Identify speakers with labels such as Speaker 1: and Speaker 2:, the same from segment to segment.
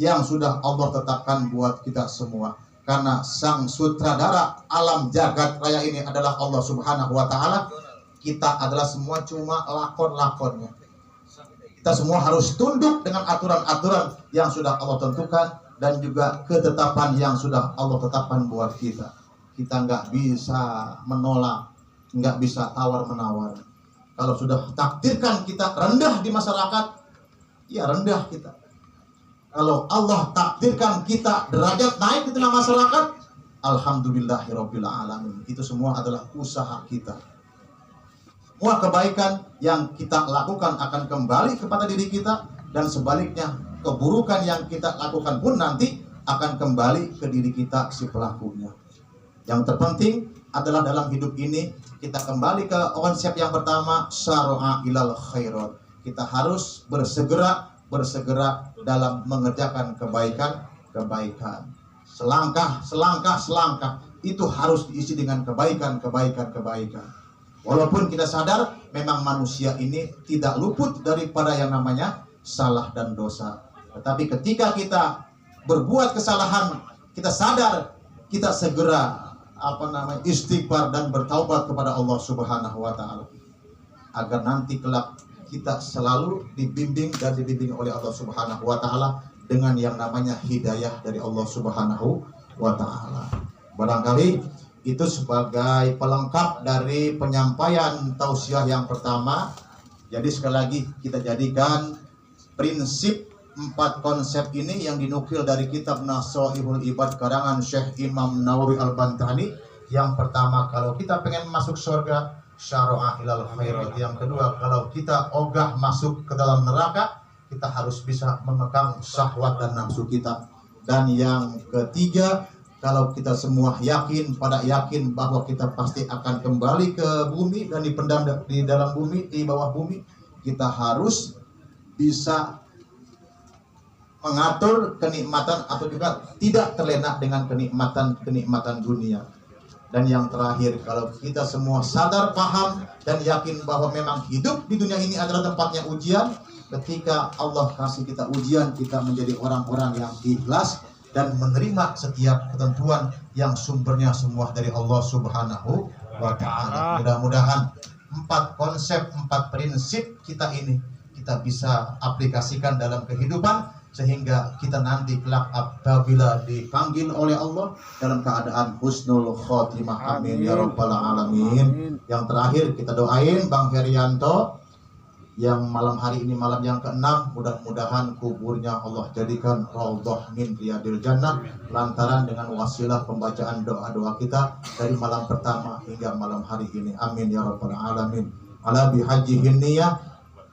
Speaker 1: yang sudah Allah tetapkan buat kita semua. Karena sang sutradara alam jagat raya ini adalah Allah Subhanahu wa Ta'ala. Kita adalah semua cuma lakon-lakonnya. Kita semua harus tunduk dengan aturan-aturan yang sudah Allah tentukan dan juga ketetapan yang sudah Allah tetapkan buat kita. Kita nggak bisa menolak, nggak bisa tawar-menawar. Kalau sudah takdirkan kita rendah di masyarakat, ya rendah kita. Kalau Allah takdirkan kita derajat naik di tengah masyarakat, alhamdulillahirabbil alamin. Itu semua adalah usaha kita. Semua kebaikan yang kita lakukan akan kembali kepada diri kita, dan sebaliknya keburukan yang kita lakukan pun nanti akan kembali ke diri kita si pelakunya. Yang terpenting adalah dalam hidup ini kita kembali ke konsep yang pertama, syara'a ilal khairat. Kita harus bersegera dalam mengerjakan kebaikan. Selangkah itu harus diisi dengan kebaikan. Walaupun kita sadar memang manusia ini tidak luput daripada yang namanya salah dan dosa. Tetapi ketika kita berbuat kesalahan, kita sadar, kita segera istighfar dan bertaubat kepada Allah Subhanahu wa Ta'ala, agar nanti kelak kita selalu dibimbing oleh Allah Subhanahu wa Ta'ala dengan yang namanya hidayah dari Allah Subhanahu wa Ta'ala. Barangkali itu sebagai pelengkap dari penyampaian tausiah yang pertama. Jadi sekali lagi kita jadikan prinsip 4 konsep ini yang dinukil dari kitab Nasaihul Ibad karangan Syekh Imam Nawawi Al-Bantani. Yang pertama, kalau kita pengen masuk surga, syara'a ilal khairat. Yang kedua, kalau kita ogah masuk ke dalam neraka, kita harus bisa mengekang syahwat dan nafsu kita. Dan yang ketiga, kalau kita semua yakin bahwa kita pasti akan kembali ke bumi dan dipendam di dalam bumi, di bawah bumi, kita harus bisa mengatur kenikmatan atau juga tidak terlena dengan kenikmatan dunia. Dan yang terakhir, kalau kita semua sadar, paham, dan yakin bahwa memang hidup di dunia ini adalah tempatnya ujian, ketika Allah kasih kita ujian, kita menjadi orang-orang yang ikhlas dan menerima setiap ketentuan yang sumbernya semua dari Allah Subhanahu wa Ta'ala. Mudah-mudahan 4 konsep, 4 prinsip kita ini kita bisa aplikasikan dalam kehidupan, sehingga kita nanti kelak apabila dipanggil oleh Allah dalam keadaan husnul khotimah. Amin ya rabbal alamin. Yang terakhir kita doain Bang Herianto yang malam hari ini malam yang ke-6, mudah-mudahan kuburnya Allah jadikan raudhah min riyadil jannah lantaran dengan wasilah pembacaan doa-doa kita dari malam pertama hingga malam hari ini. Amin ya rabbal alamin. Ala bihajihin niyah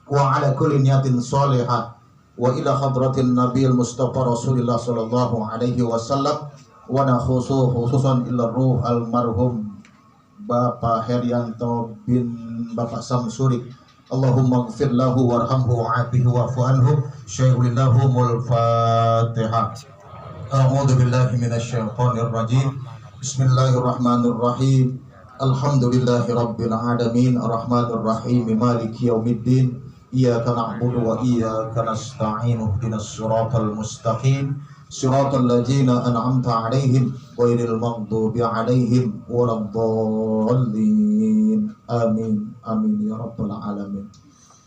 Speaker 1: wa ala kulli niyatin sholihah wa ila hadratin nabiyil mustafa rasulillah sallallahu alaihi wasallam wa khususan ila ruh almarhum Bapak Herianto bin Bapak Samsuri. Allahumma ighfir lahu warhamhu wa'afihi wa'fu anhu. Syaihulillahumul Fatihah. A'udzu billahi minasyaitonir rajim. Bismillahirrahmanirrahim. Alhamdulillahi rabbil alamin arrahmanir rahim maliki yaumiddin. Iyyaka na'budu wa iyyaka nasta'in ihdinas siratal mustaqim siratal ladzina an'amta 'alaihim ghairil maghdubi 'alaihim waladdallin. Amin amin ya rabbal alamin.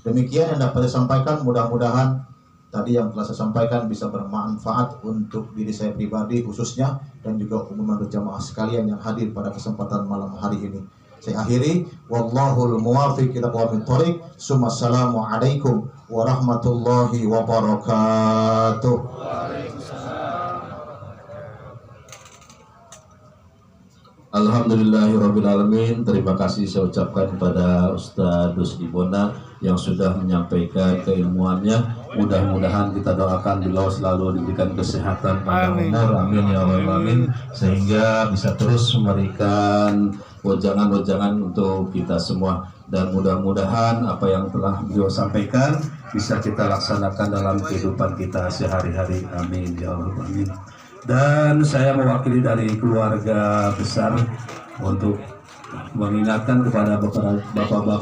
Speaker 1: Demikian yang dapat saya sampaikan, mudah-mudahan tadi yang telah saya sampaikan bisa bermanfaat untuk diri saya pribadi khususnya dan juga umum jamaah sekalian yang hadir pada kesempatan malam hari ini. Saya akhiri, wallahul muwafiq ila aqwamit thoriq. Assalamu alaikum warahmatullahi wabarakatuh.
Speaker 2: Alhamdulillahirabbil alamin. Terima kasih saya ucapkan kepada Ustaz Rusdi Bonang yang sudah menyampaikan keilmuannya. Mudah-mudahan kita doakan beliau selalu diberikan kesehatan pada umur, amin ya rabbal alamin, sehingga bisa terus memberikan wejangan-wejangan untuk kita semua, dan mudah-mudahan apa yang telah beliau sampaikan bisa kita laksanakan dalam kehidupan kita sehari-hari, amin ya rabbal alamin. Dan saya mewakili dari keluarga besar untuk mengingatkan kepada bapak-bapak